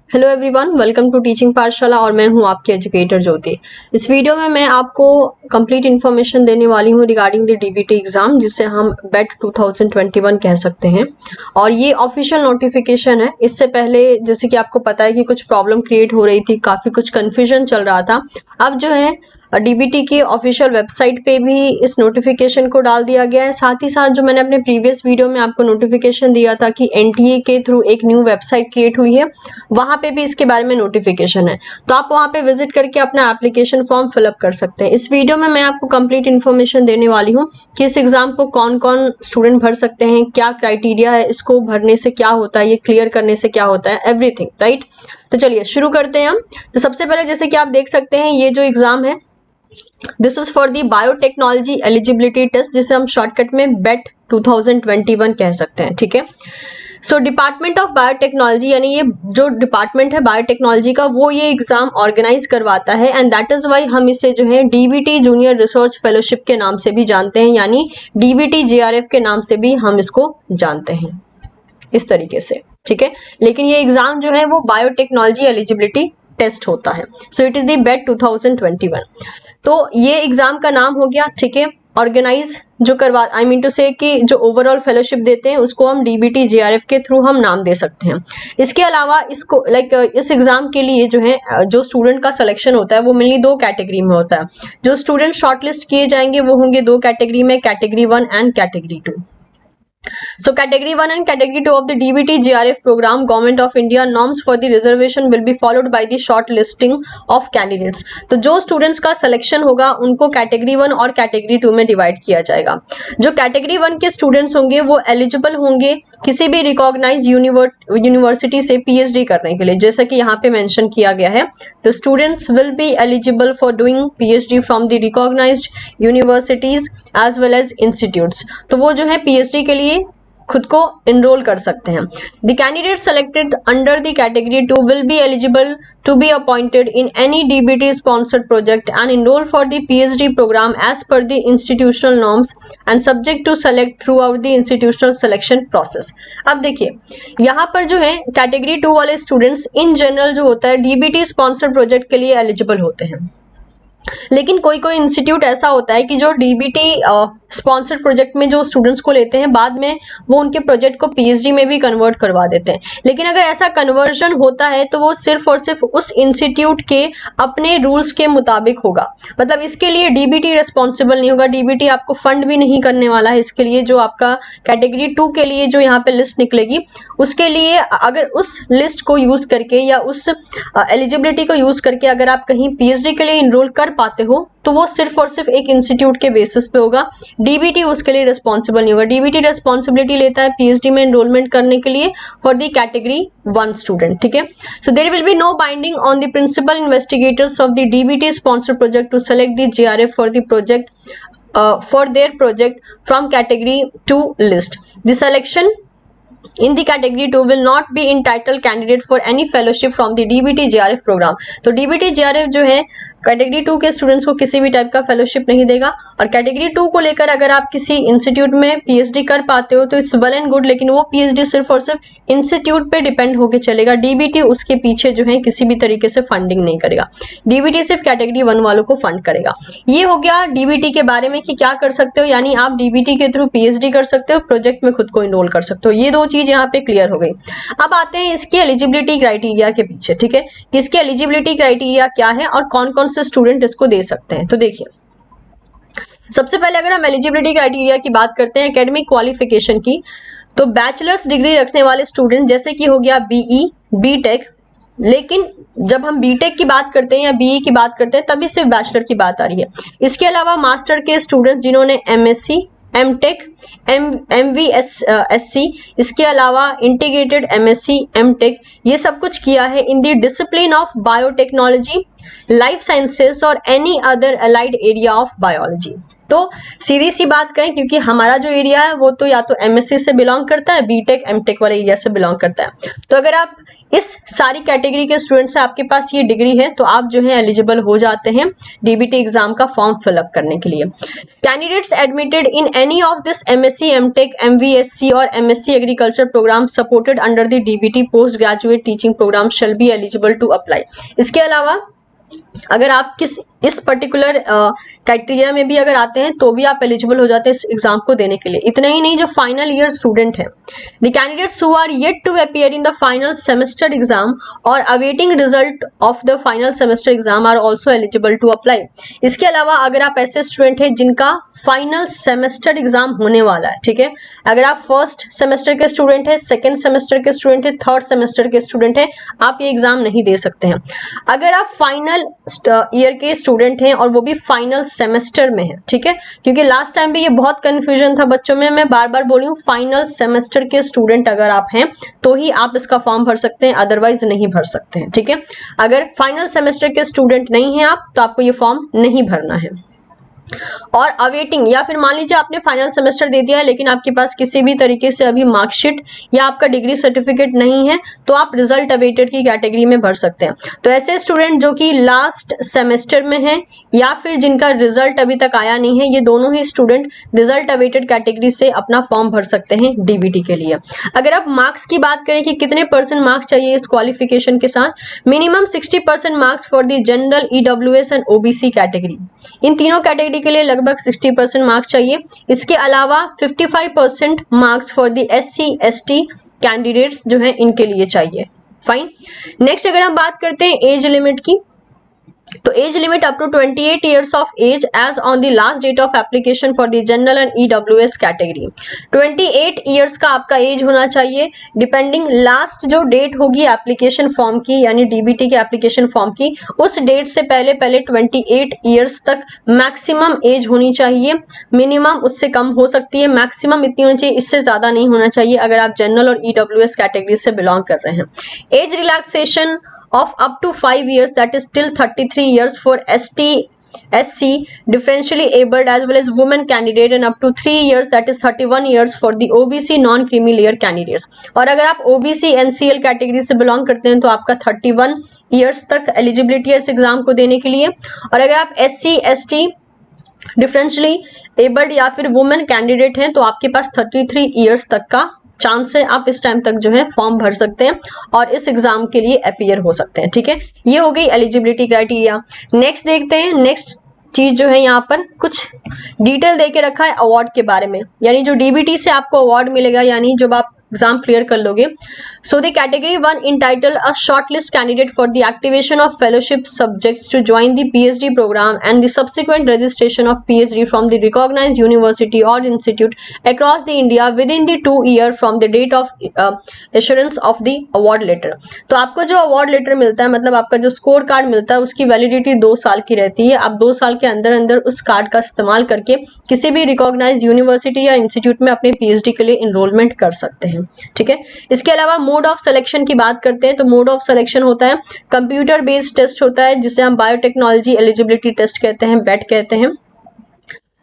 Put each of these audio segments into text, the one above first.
Hello everyone, welcome to teaching Pathshala और मैं हूं आपकी एजुकेटर ज्योति। इस वीडियो में मैं आपको कंप्लीट इन्फॉर्मेशन देने वाली हूं रिगार्डिंग द डीबीटी एग्जाम, जिसे हम बेट 2021 कह सकते हैं। और ये ऑफिशियल नोटिफिकेशन है। इससे पहले जैसे कि आपको पता है कि कुछ प्रॉब्लम क्रिएट हो रही थी, काफी कुछ कंफ्यूजन चल रहा था। अब जो है डीबीटी की ऑफिशियल वेबसाइट पे भी इस नोटिफिकेशन को डाल दिया गया है। साथ ही साथ जो मैंने अपने प्रीवियस वीडियो में आपको नोटिफिकेशन दिया था कि एनटीए के थ्रू एक न्यू वेबसाइट क्रिएट हुई है, वहां पे भी इसके बारे में नोटिफिकेशन है। तो आप वहां पे विजिट करके अपना एप्लीकेशन फॉर्म फिलअप कर सकते हैं। इस वीडियो में मैं आपको कंप्लीट इन्फॉर्मेशन देने वाली हूँ कि इस एग्जाम को कौन कौन स्टूडेंट भर सकते हैं, क्या क्राइटेरिया है, इसको भरने से क्या होता है, ये क्लियर करने से क्या होता है, एवरीथिंग राइट। तो चलिए शुरू करते हैं हम। तो सबसे पहले जैसे कि आप देख सकते हैं, ये जो एग्जाम है this is for the biotechnology eligibility test, जिसे हम शॉर्टकट में बेट 2021 कह सकते हैं। ठीक है। सो डिपार्टमेंट ऑफ बायोटेक्नोलॉजी, यानी ये जो डिपार्टमेंट है बायोटेक्नोलॉजी का, वो ये एग्जाम ऑर्गेनाइज करवाता है। एंड दैट इज वाई हम इसे जो है डीबीटी जूनियर रिसर्च फेलोशिप के नाम से भी जानते हैं, यानी डीबीटी जेआरएफ के नाम से भी हम इसको जानते हैं इस तरीके से। ठीक है। लेकिन ये एग्जाम जो है वो बायोटेक्नोलॉजी एलिजिबिलिटी टेस्ट होता है। सो इट इज द बेट 2021। तो ये एग्जाम का नाम हो गया। ठीक है। ऑर्गेनाइज जो करवा आई मीन टू से कि जो ओवरऑल फेलोशिप देते हैं उसको हम डीबीटी जेआरएफ के थ्रू हम नाम दे सकते हैं। इसके अलावा इसको इस एग्जाम के लिए जो है जो स्टूडेंट का सिलेक्शन होता है वो मेनली दो कैटेगरी में होता है। जो स्टूडेंट शॉर्टलिस्ट किए जाएंगे वो होंगे दो कैटेगरी में, category 1 and category 2। So category 1 and category 2 of the DBT JRF program, Government of India norms for the reservation will be followed by the short listing of candidates। तो जो students का selection होगा उनको category 1 और category 2 में divide किया जाएगा। जो कैटेगरी 1 के स्टूडेंट्स होंगे वो एलिजिबल होंगे किसी भी रिकॉग्नाइज यूनिवर्सिटी से पीएचडी करने के लिए, जैसा कि यहाँ पे मेंशन किया गया है। तो students will be eligible for doing PhD from the recognised universities as well as institutes. तो वो जो है पीएचडी के लिए खुद को इनरोल कर सकते हैं। The candidate selected under the category 2 will be eligible to be appointed in any DBT sponsored project and enrol for the PhD programme as per the institutional norms and subject to select throughout the institutional selection process. अब देखिए यहाँ पर जो है category 2 वाले students in general जो होता है डीबीटी स्पॉन्सर्ड प्रोजेक्ट के लिए एलिजिबल होते हैं। लेकिन कोई कोई इंस्टीट्यूट ऐसा होता है कि जो डीबीटी स्पॉन्सर्ड प्रोजेक्ट में जो स्टूडेंट्स को लेते हैं, बाद में वो उनके प्रोजेक्ट को पीएचडी में भी कन्वर्ट करवा देते हैं। लेकिन अगर ऐसा कन्वर्जन होता है तो वो सिर्फ और सिर्फ उस इंस्टीट्यूट के अपने रूल्स के मुताबिक होगा। मतलब इसके लिए डीबीटी रिस्पॉन्सिबल नहीं होगा, डीबीटी आपको फंड भी नहीं करने वाला है इसके लिए। जो आपका कैटेगरी 2 के लिए जो यहाँ पे लिस्ट निकलेगी उसके लिए अगर उस लिस्ट को यूज करके या उस एलिजिबिलिटी को यूज करके अगर आप कहीं पीएचडी के लिए इनरोल कर पाते हो तो वो सिर्फ और सिर्फ एक इंस्टीट्यूट के बेसिस पे होगा। डीबीटी उसके लिए रिस्पॉन्सिबल नहीं होगा। डीबीटी रिस्पॉन्सिबिलिटी लेता है पीएचडी में एनरोलमेंट करने के लिए फॉर द कैटेगरी 1 स्टूडेंट। ठीक है। So there will be no binding on the principal investigators of the DBT sponsored project to select the JRF for the project for their project from category 2 list. The selection in the category 2 will not be entitled candidate for any fellowship from the DBT JRF program। तो DBT JRF जो है category 2 के students को किसी भी type का fellowship नहीं देगा। और कैटेगरी 2 को लेकर अगर आप किसी इंस्टीट्यूट में पीएचडी कर पाते हो तो इट्स वेल एंड गुड, लेकिन वो पीएचडी सिर्फ और सिर्फ इंस्टीट्यूट पे डिपेंड होकर चलेगा। डीबीटी उसके पीछे जो है किसी भी तरीके से फंडिंग नहीं करेगा। डीबीटी सिर्फ कैटेगरी 1 वालों को फंड करेगा। ये हो गया डीबीटी के बारे में कि क्या कर सकते हो, यानी आप डीबीटी के थ्रू पीएचडी कर सकते हो, प्रोजेक्ट में खुद को इनरोल कर सकते हो। ये दो चीज यहाँ पे क्लियर हो गई। अब आते हैं इसकी एलिजिबिलिटी क्राइटेरिया के पीछे। ठीक है। इसकी एलिजिबिलिटी क्राइटेरिया क्या है और कौन कौन से स्टूडेंट इसको दे सकते हैं। तो देखिए सबसे पहले अगर हम एलिजिबिलिटी क्राइटेरिया की बात करते हैं एकेडमिक क्वालिफिकेशन की, तो बैचलर्स डिग्री रखने वाले स्टूडेंट जैसे कि हो गया बीई, बीटेक। लेकिन जब हम बीटेक की बात करते हैं या बीई की बात करते हैं तभी सिर्फ बैचलर की बात आ रही है। इसके अलावा मास्टर के स्टूडेंट्स जिन्होंने एमएससी, एमटेक, एमवीएससी, इसके अलावा इंटीग्रेटेड एमएससी, एमटेक, ये सब कुछ किया है in the discipline of biotechnology, life sciences और any other allied area of biology. तो सीधी सी बात कहें, क्योंकि हमारा जो एरिया है वो तो या तो एमएससी से बिलोंग करता है, बीटेक एमटेक वाले एरिया से बिलोंग करता है। तो अगर आप इस सारी कैटेगरी के स्टूडेंट्स से आपके पास ये डिग्री है तो आप जो है एलिजिबल हो जाते हैं डीबीटी एग्जाम का फॉर्म फिलअप करने के लिए। Candidates admitted in any of this MSc MTech MVSc और MSc agriculture programme supported under the DBT post graduate teaching programme shall be eligible to apply. इसके अलावा अगर आप इस पर्टिकुलर क्राइटेरिया में भी अगर आते हैं तो भी आप एलिजिबल हो जाते हैं इस एग्जाम को देने के लिए। इतना ही नहीं, जो फाइनल ईयर स्टूडेंट हैं, the candidates who are yet to appear in the final semester exam और awaiting result of the final semester exam are also eligible to apply. इसके अलावा अगर आप ऐसे स्टूडेंट हैं जिनका फाइनल सेमेस्टर एग्जाम होने वाला है, ठीक है, अगर आप फर्स्ट सेमेस्टर के स्टूडेंट हैं, सेकेंड सेमेस्टर के स्टूडेंट हैं, थर्ड सेमेस्टर के स्टूडेंट हैं, आप ये एग्जाम नहीं दे सकते हैं। अगर आप फाइनल ईयर के स्टूडेंट हैं और वो भी फाइनल सेमेस्टर में है, ठीक है, क्योंकि लास्ट टाइम भी ये बहुत कंफ्यूजन था बच्चों में, मैं बार बार बोली हूँ, फाइनल सेमेस्टर के स्टूडेंट अगर आप हैं तो ही आप इसका फॉर्म भर सकते हैं, अदरवाइज नहीं भर सकते हैं, ठीक है। अगर फाइनल सेमेस्टर के स्टूडेंट नहीं हैं आप तो आपको ये फॉर्म नहीं भरना है। और अवेटिंग, या फिर मान लीजिए आपने फाइनल सेमेस्टर दे दिया है लेकिन आपके पास किसी भी तरीके से अभी मार्कशीट या आपका डिग्री सर्टिफिकेट नहीं है तो आप रिजल्ट अवेटेड की कैटेगरी में भर सकते हैं। तो ऐसे स्टूडेंट जो कि लास्ट सेमेस्टर में हैं या फिर जिनका रिजल्ट अभी तक आया नहीं है, ये दोनों ही स्टूडेंट रिजल्ट अवेटेड कैटेगरी से अपना फॉर्म भर सकते हैं डीबीटी के लिए। अगर आप मार्क्स की बात करें कि कितने % मार्क्स चाहिए इस क्वालिफिकेशन के साथ, minimum 60% marks for the general, EWS and OBC category. इन तीनों कैटेगरी के लिए लगभग 60% मार्क्स चाहिए। इसके अलावा 55% marks for the SC ST candidates जो हैं इनके लिए चाहिए। फाइन। नेक्स्ट अगर हम बात करते हैं एज लिमिट की, तो age limit up to 28 years of age as on the last date of application for the general and EWS category। 28 years का आपका एज होना चाहिए, डिपेंडिंग लास्ट जो डेट होगी एप्लीकेशन फॉर्म की, यानी डीबीटी के एप्लीकेशन फॉर्म की, उस डेट से पहले 28 years तक मैक्सिमम एज होनी चाहिए। मिनिमम उससे कम हो सकती है, मैक्सिमम इतनी होनी चाहिए, इससे ज्यादा नहीं होना चाहिए अगर आप जनरल और EWS कैटेगरी से बिलोंग कर रहे हैं। Age relaxation of up to 5 years, that is till 33 years for ST SC differentially abled as well as women candidate, and up to 3 years, that is 31 years for the OBC non creamy layer candidates। और अगर आप OBC NCL category से belong करते हैं तो आपका 31 years तक eligibility है इस एग्जाम को देने के लिए। और अगर आप SC ST डिफरेंशियली एबल्ड या फिर वुमेन कैंडिडेट हैं तो आपके पास 33 years तक का चांस है, आप इस टाइम तक जो है फॉर्म भर सकते हैं और इस एग्जाम के लिए अपीयर हो सकते हैं, ठीक है। ये हो गई एलिजिबिलिटी क्राइटेरिया। नेक्स्ट देखते हैं, नेक्स्ट चीज जो है यहाँ पर कुछ डिटेल दे के रखा है अवार्ड के बारे में, यानी जो डीबीटी से आपको अवार्ड मिलेगा, यानी जब आप एग्जाम क्लियर कर लोगे। So the category 1 entitled a shortlist candidate for the activation of fellowship subjects to join the PhD program and the subsequent registration of PhD from the recognized university or institute across the India within the 2 year from the date of assurance of the award letter। तो आपको जो award letter मिलता है, मतलब आपका जो score card मिलता है, उसकी वैलिडिटी 2 साल की रहती है। आप 2 साल के अंदर अंदर उस कार्ड का इस्तेमाल करके किसी भी रिकॉग्नाइज्ड यूनिवर्सिटी या इंस्टीट्यूट में अपने PhD के लिए इनरोलमेंट कर सकते हैं, ठीक है। इसके अलावा मोड ऑफ सिलेक्शन की बात करते हैं तो मोड ऑफ सिलेक्शन होता है कंप्यूटर बेस्ड टेस्ट होता है, जिसे हम बायोटेक्नोलॉजी एलिजिबिलिटी टेस्ट कहते हैं, बैट कहते हैं।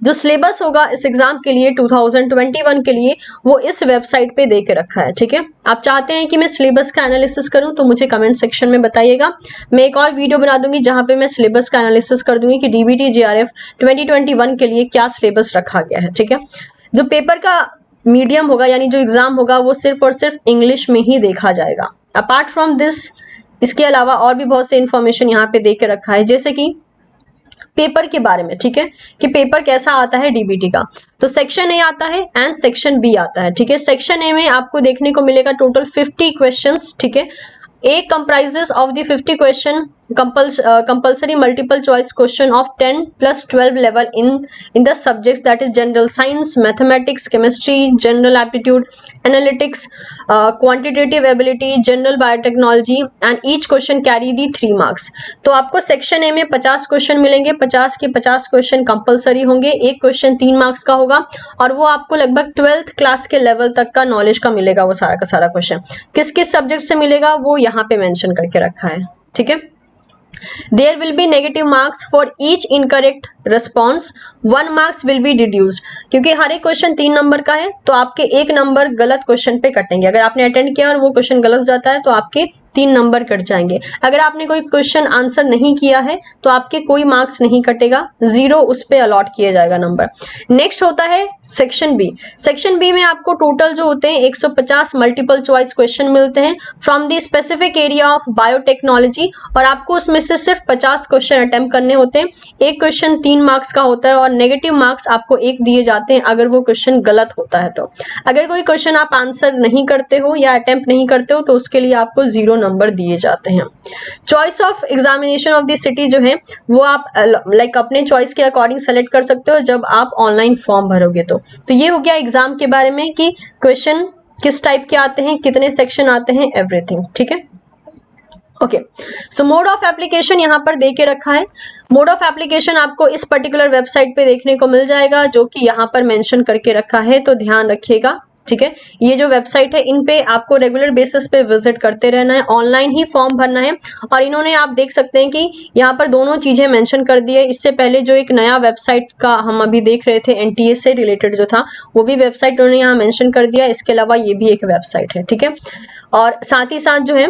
जो सिलेबस होगा इस एग्जाम के लिए 2021 के लिए वो इस वेबसाइट पे दे के रखा है, ठीक है। आप चाहते हैं कि मैं सिलेबस का एनालिसिस करूं तो मुझे कमेंट सेक्शन में बताइएगा। मैं एक और वीडियो बना दूंगी जहां पे मैं सिलेबस का एनालिसिस कर दूंगी कि डीबीटी JRF 2021 के लिए क्या सिलेबस रखा गया है, ठीक है। जो पेपर का मीडियम होगा, यानी जो एग्जाम होगा, वो सिर्फ और सिर्फ इंग्लिश में ही देखा जाएगा। अपार्ट फ्रॉम दिस, इसके अलावा और भी बहुत से इंफॉर्मेशन यहाँ पे दे के रखा है, जैसे कि पेपर के बारे में, ठीक है, कि पेपर कैसा आता है डीबीटी का। तो सेक्शन ए आता है एंड सेक्शन बी आता है, ठीक है। सेक्शन ए में आपको देखने को मिलेगा टोटल 50 क्वेश्चंस, ठीक है। A comprises of the 50 question compulsory multiple choice question of 10 plus 12 level in the subjects, that is general science, mathematics, chemistry, general aptitude, analytics, quantitative ability, general biotechnology, and each question carry the 3 marks। तो आपको section A में 50 question मिलेंगे, 50 के 50 question compulsory होंगे, एक question 3 marks का होगा और वो आपको लगभग 12th क्लास के लेवल तक का नॉलेज का मिलेगा। वो सारा का सारा क्वेश्चन किस किस सब्जेक्ट से मिलेगा वो यहाँ पे मेंशन करके रखा है, ठीक है। There will be negative marks for each incorrect response. 1 marks will be reduced. क्योंकि हर एक क्वेश्चन 3 नंबर का है तो आपके 1 नंबर गलत क्वेश्चन पे कटेंगे। अगर आपने अटेंड किया और वो क्वेश्चन गलत हो जाता है तो आपके 3 नंबर कट जाएंगे। अगर आपने कोई क्वेश्चन आंसर नहीं किया है तो आपके कोई मार्क्स नहीं कटेगा, 0 उस पे अलॉट किया जाएगा नंबर। नेक्स्ट होता है सेक्शन बी। सेक्शन बी में आपको टोटल जो होते हैं 150 मल्टीपल चॉइस क्वेश्चन मिलते हैं from the specific area of biotechnology, और आपको उसमें से सिर्फ 50 क्वेश्चन अटेम्प्ट करने होते हैं। एक क्वेश्चन 3 मार्क्स का होता है और नेगेटिव मार्क्स आपको 1 दिए जाते हैं अगर वो क्वेश्चन गलत होता है। तो अगर कोई क्वेश्चन आप आंसर नहीं करते हो या अटेम्प्ट नहीं करते हो तो उसके लिए आपको 0 नंबर दिए जाते हैं। Choice of examination of the city जो है वो आप लाइक अपने चॉइस के अकॉर्डिंग सेलेक्ट कर सकते हो जब आप ऑनलाइन फॉर्म भरोगे। तो ये हो गया एग्जाम के बारे में कि क्वेश्चन किस टाइप के आते हैं, कितने सेक्शन आते हैं, एवरीथिंग। ठीक है, okay. So mode of application यहाँ पर दे के रखा है। मोड ऑफ एप्लीकेशन आपको इस पर्टिकुलर वेबसाइट पे देखने को मिल जाएगा जो कि यहाँ पर मेंशन करके रखा है, तो ध्यान रखिएगा। ठीक है, ये जो वेबसाइट है इन पे आपको रेगुलर बेसिस पे विजिट करते रहना है, ऑनलाइन ही फॉर्म भरना है। और इन्होंने आप देख सकते हैं कि यहाँ पर दोनों चीजें मेंशन कर दी है। इससे पहले जो एक नया वेबसाइट का हम अभी देख रहे थे एनटीए से रिलेटेड जो था वो भी वेबसाइट उन्होंने यहाँ मेंशन कर दिया। इसके अलावा ये भी एक वेबसाइट है। ठीक है, और साथ ही साथ जो है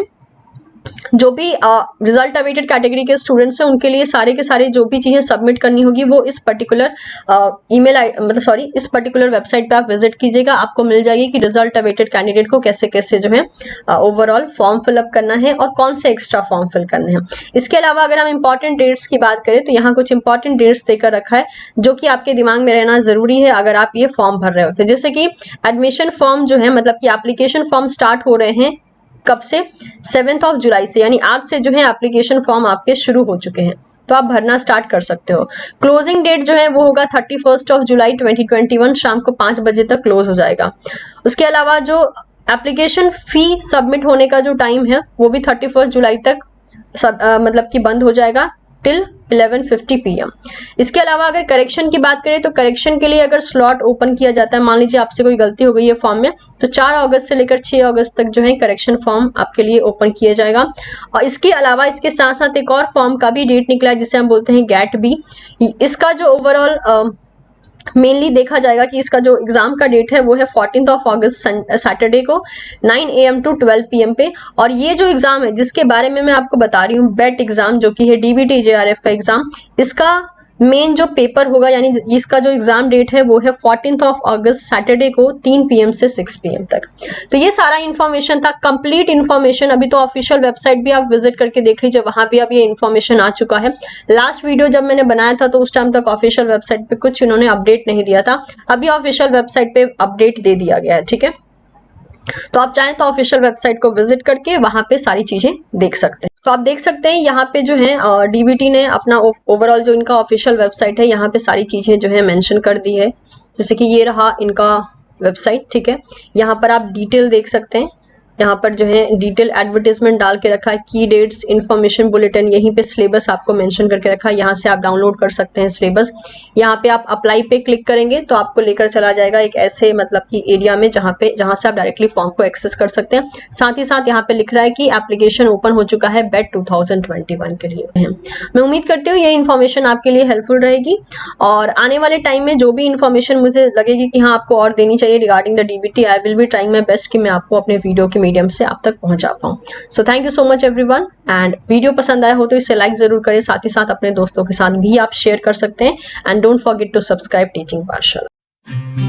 जो भी रिजल्ट अवेटेड कैटेगरी के स्टूडेंट्स हैं उनके लिए सारे के सारे जो भी चीजें सबमिट करनी होगी वो इस पर्टिकुलर इस पर्टिकुलर वेबसाइट पे आप विजिट कीजिएगा। आपको मिल जाएगी कि रिजल्ट अवेटेड कैंडिडेट को कैसे कैसे जो है ओवरऑल फॉर्म फिलअप करना है और कौन से एक्स्ट्रा फॉर्म फिल करने हैं। इसके अलावा अगर हम इंपॉर्टेंट डेट्स की बात करें तो यहाँ कुछ इंपॉर्टेंट डेट्स देकर रखा है जो कि आपके दिमाग में रहना जरूरी है अगर आप ये फॉर्म भर रहे हो। तो जैसे कि एडमिशन फॉर्म जो है मतलब कि एप्लीकेशन फॉर्म स्टार्ट हो रहे हैं कब से, 7 जुलाई से, यानी आज से जो है एप्लीकेशन फॉर्म आपके शुरू हो चुके हैं तो आप भरना स्टार्ट कर सकते हो। क्लोजिंग डेट जो है वो होगा 31 जुलाई 2021 शाम को 5 बजे तक क्लोज हो जाएगा। उसके अलावा जो एप्लीकेशन फी सबमिट होने का जो टाइम है वो भी 31 जुलाई तक मतलब कि बंद हो जाएगा टिल 11:50 PM। इसके अलावा अगर करेक्शन की बात करें तो करेक्शन के लिए अगर स्लॉट ओपन किया जाता है, मान लीजिए आपसे कोई गलती हो गई है फॉर्म में, तो 4 अगस्त से लेकर 6 अगस्त तक जो है करेक्शन फॉर्म आपके लिए ओपन किया जाएगा। और इसके अलावा इसके साथ साथ एक और फॉर्म का भी डेट निकला है जिसे हम बोलते हैं गेट बी। इसका जो ओवरऑल मेनली देखा जाएगा कि इसका जो एग्जाम का डेट है वो है 14 अगस्त सैटरडे को 9 AM to 12 PM पे। और ये जो एग्जाम है जिसके बारे में मैं आपको बता रही हूँ बेट एग्जाम जो कि है DBT JRF का एग्जाम, इसका मेन जो पेपर होगा यानी इसका जो एग्जाम डेट है वो है 14 अगस्त सैटरडे को 3 PM से 6 PM तक। तो ये सारा इन्फॉर्मेशन था, कंप्लीट इन्फॉर्मेशन। अभी तो ऑफिशियल वेबसाइट भी आप विजिट करके देख लीजिए, वहां भी अब ये इन्फॉर्मेशन आ चुका है। लास्ट वीडियो जब मैंने बनाया था तो उस टाइम तक ऑफिशियल वेबसाइट पे कुछ इन्होंने अपडेट नहीं दिया था, अभी ऑफिशियल वेबसाइट पे अपडेट दे दिया गया है। ठीक है, तो आप चाहें तो ऑफिशियल वेबसाइट को विजिट करके वहां पे सारी चीजें देख सकते हैं। तो आप देख सकते हैं यहाँ पे जो है डीबीटी ने अपना ओवरऑल जो इनका ऑफिशियल वेबसाइट है यहाँ पे सारी चीजें जो है मेंशन कर दी है। जैसे कि ये रहा इनका वेबसाइट। ठीक है, यहाँ पर आप डिटेल देख सकते हैं, यहाँ पर जो है डिटेल एडवर्टाइजमेंट डाल के रखा है, की डेट्स, इंफॉर्मेशन बुलेटिन, यहीं पे सिलेबस आपको मेंशन करके रखा है, यहाँ से आप डाउनलोड कर सकते हैं सिलेबस। यहाँ पे आप अप्लाई पे क्लिक करेंगे तो आपको लेकर चला जाएगा एक ऐसे मतलब कि एरिया में जहाँ से आप डायरेक्टली फॉर्म को एक्सेस कर सकते हैं। साथ ही साथ यहाँ पे लिख रहा है कि एप्लीकेशन ओपन हो चुका है बेट 2021 के लिए। मैं उम्मीद करती हूँ ये इन्फॉर्मेशन आपके लिए हेल्पफुल रहेगी और आने वाले टाइम में जो भी इन्फॉर्मेशन मुझे लगेगी कि हाँ आपको और देनी चाहिए regarding the DBT, I will be trying my best कि मैं आपको अपने वीडियो के मीडियम से आप तक पहुंचा पाऊं। So thank you so much everyone, and video पसंद आया हो तो इसे लाइक जरूर करें, साथ ही साथ अपने दोस्तों के साथ भी आप शेयर कर सकते हैं। And don't forget to subscribe teaching पाठशाला।